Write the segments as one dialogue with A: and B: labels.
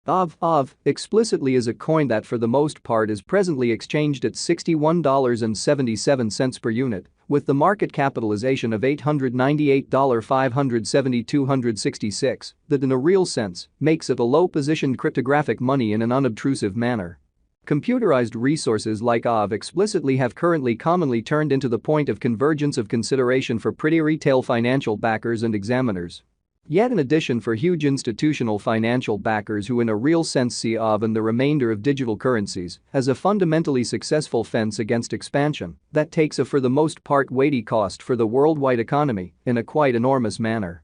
A: Aave explicitly is a coin that for the most part is presently exchanged at $61.77 per unit, with the market capitalization of $898,570,266, that in a real sense makes it a low-positioned cryptographic money in an unobtrusive manner. Computerized resources like Aave explicitly have currently commonly turned into the point of convergence of consideration for pretty retail financial backers and examiners. Yet in addition for huge institutional financial backers who in a real sense see Aave and the remainder of digital currencies as a fundamentally successful fence against expansion that takes a for the most part weighty cost for the worldwide economy in a quite enormous manner.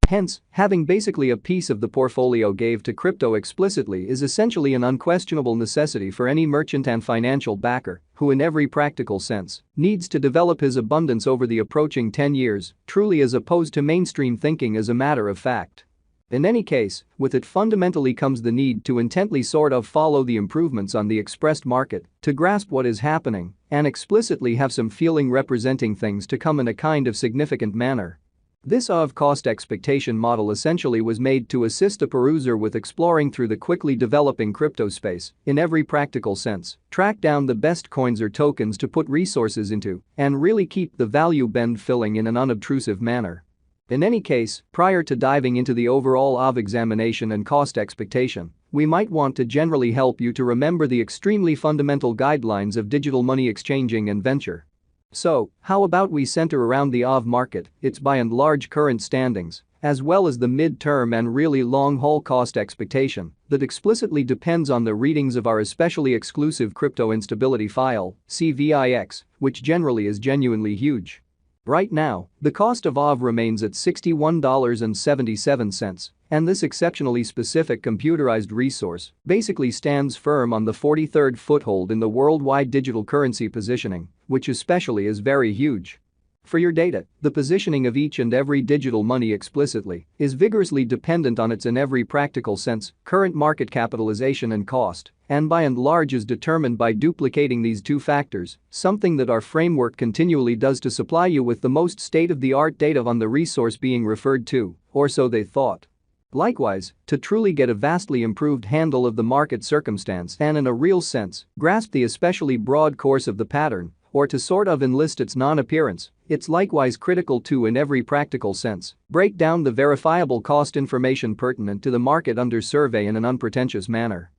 A: Hence, having basically a piece of the portfolio gave to crypto explicitly is essentially an unquestionable necessity for any merchant and financial backer who in every practical sense needs to develop his abundance over the approaching 10 years, truly as opposed to mainstream thinking as a matter of fact. In any case, with it fundamentally comes the need to intently sort of follow the improvements on the expressed market to grasp what is happening and explicitly have some feeling representing things to come in a kind of significant manner. This Aave cost expectation model essentially was made to assist a peruser with exploring through the quickly developing crypto space, in every practical sense, track down the best coins or tokens to put resources into, and really keep the value bend filling in an unobtrusive manner. In any case, prior to diving into the overall Aave examination and cost expectation, we might want to generally help you to remember the extremely fundamental guidelines of digital money exchanging and venture. So, how about we center around the Aave market, its by and large current standings, as well as the mid-term and really long-haul cost expectation that explicitly depends on the readings of our especially exclusive crypto instability file, CVIX, which generally is genuinely huge. Right now, the cost of Aave remains at $61.77, and this exceptionally specific computerized resource basically stands firm on the 43rd foothold in the worldwide digital currency positioning, which especially is very huge. For your data, the positioning of each and every digital money explicitly is vigorously dependent on its in every practical sense current market capitalization and cost, and by and large is determined by duplicating these two factors, something that our framework continually does to supply you with the most state-of-the-art data on the resource being referred to, or so they thought. Likewise, to truly get a vastly improved handle of the market circumstance and in a real sense, grasp the especially broad course of the pattern, or to sort of enlist its non-appearance, it's likewise critical to in every practical sense, break down the verifiable cost information pertinent to the market under survey in an unpretentious manner.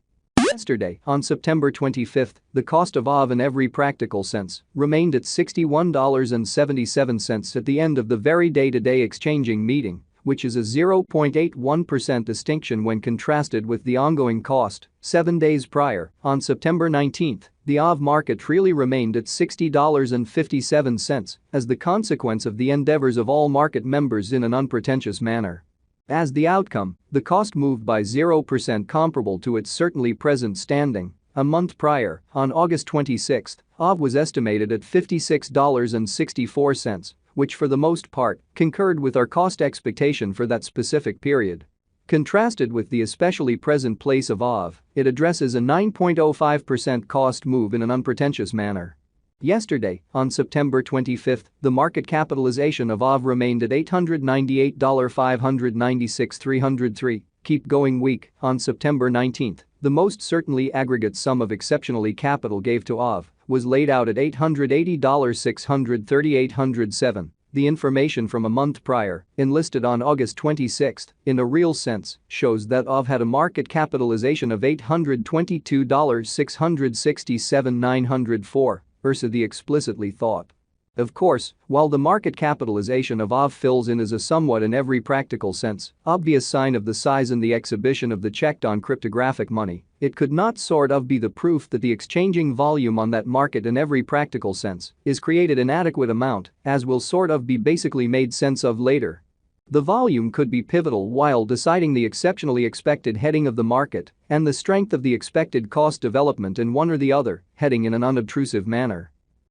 A: Yesterday, on September 25, the cost of Aave in every practical sense remained at $61.77 at the end of the very day-to-day exchanging meeting, which is a 0.81% distinction when contrasted with the ongoing cost. 7 days prior, on September 19, the Aave market really remained at $60.57 as the consequence of the endeavors of all market members in an unpretentious manner. As the outcome, the cost moved by 0% comparable to its certainly present standing. A month prior, on August 26, Aave was estimated at $56.64, which for the most part concurred with our cost expectation for that specific period. Contrasted with the especially present place of Aave, it addresses a 9.05% cost move in an unpretentious manner. Yesterday, on September 25, the market capitalization of Aave remained at $898,596,303. Keep going week, on September 19, the most certainly aggregate sum of exceptionally capital gave to Aave was laid out at $880,638,807. The information from a month prior, enlisted on August 26, in a real sense, shows that Aave had a market capitalization of $822,667,904 versus the explicitly thought. Of course, while the market capitalization of Aave fills in as a somewhat in every practical sense obvious sign of the size and the exhibition of the checked-on cryptographic money, it could not sort of be the proof that the exchanging volume on that market in every practical sense is created in adequate amount, as will sort of be basically made sense of later. The volume could be pivotal while deciding the exceptionally expected heading of the market and the strength of the expected cost development in one or the other heading in an unobtrusive manner.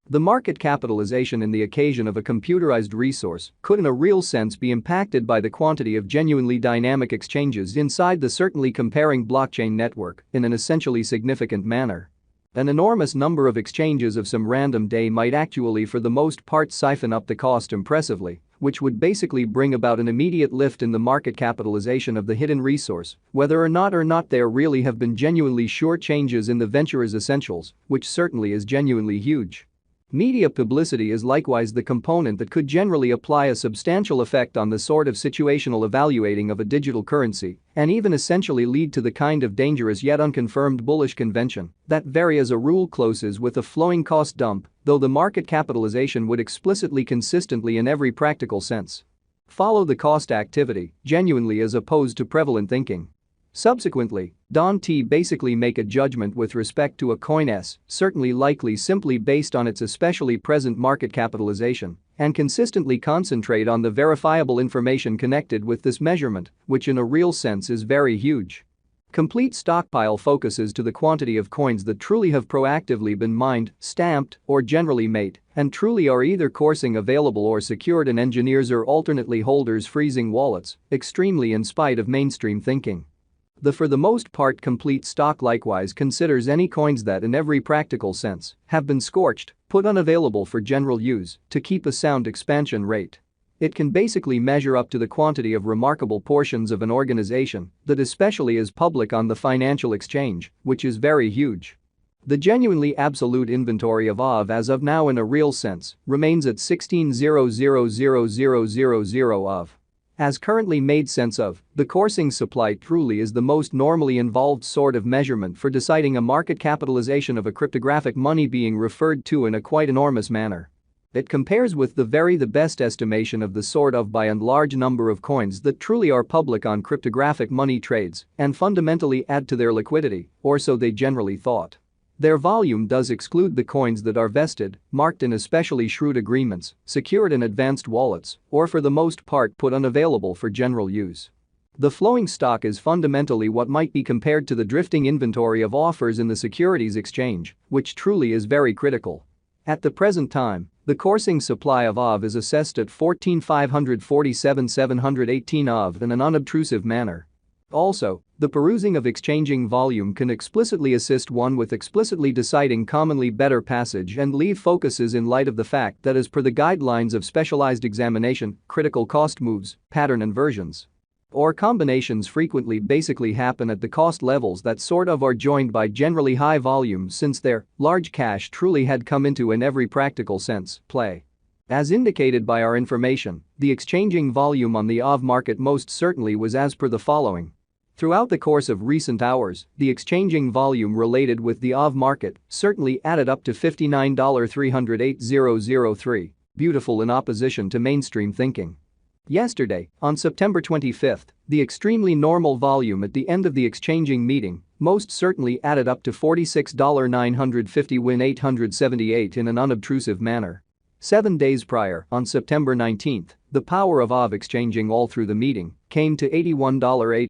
A: The market capitalization in the occasion of a computerized resource could in a real sense be impacted by the quantity of genuinely dynamic exchanges inside the certainly comparing blockchain network in an essentially significant manner. An enormous number of exchanges of some random day might actually for the most part siphon up the cost impressively, which would basically bring about an immediate lift in the market capitalization of the hidden resource, whether or not there really have been genuinely sure changes in the venture's essentials, which certainly is genuinely huge. Media publicity is likewise the component that could generally apply a substantial effect on the sort of situational evaluating of a digital currency and even essentially lead to the kind of dangerous yet unconfirmed bullish convention that very as a rule closes with a flowing cost dump, though the market capitalization would explicitly consistently in every practical sense follow the cost activity genuinely as opposed to prevalent thinking. Subsequently, don't basically make a judgment with respect to a coin's, certainly likely simply based on its especially present market capitalization, and consistently concentrate on the verifiable information connected with this measurement, which in a real sense is very huge. Complete stockpile focuses to the quantity of coins that truly have proactively been mined, stamped, or generally made, and truly are either coursing available or secured in engineers or alternately holders' freezing wallets, extremely in spite of mainstream thinking. The for the most part complete stock likewise considers any coins that in every practical sense have been scorched, put unavailable for general use to keep a sound expansion rate. It can basically measure up to the quantity of remarkable portions of an organization that especially is public on the financial exchange, which is very huge. The genuinely absolute inventory of Aave as of now in a real sense remains at 16,000,000 of. As currently made sense of, the coursing supply truly is the most normally involved sort of measurement for deciding a market capitalization of a cryptographic money being referred to in a quite enormous manner. It compares with the best estimation of the sort of by and large number of coins that truly are public on cryptographic money trades and fundamentally add to their liquidity, or so they generally thought. Their volume does exclude the coins that are vested, marked in especially shrewd agreements, secured in advanced wallets, or for the most part put unavailable for general use. The flowing stock is fundamentally what might be compared to the drifting inventory of offers in the securities exchange, which truly is very critical. At the present time, the coursing supply of Aave is assessed at 14,547,718 of in an unobtrusive manner. Also, the perusing of exchanging volume can explicitly assist one with explicitly deciding commonly better passage and leave focuses in light of the fact that as per the guidelines of specialized examination, critical cost moves, pattern inversions, or combinations frequently basically happen at the cost levels that sort of are joined by generally high volumes since their large cash truly had come into in every practical sense play. As indicated by our information, the exchanging volume on the Aave market most certainly was as per the following. Throughout the course of recent hours, the exchanging volume related with the Aave market certainly added up to $59,308,003, beautiful in opposition to mainstream thinking. Yesterday, on September 25, the extremely normal volume at the end of the exchanging meeting most certainly added up to $46,950,878 in an unobtrusive manner. 7 days prior, on September 19, the power of Aave exchanging all through the meeting came to $81.08.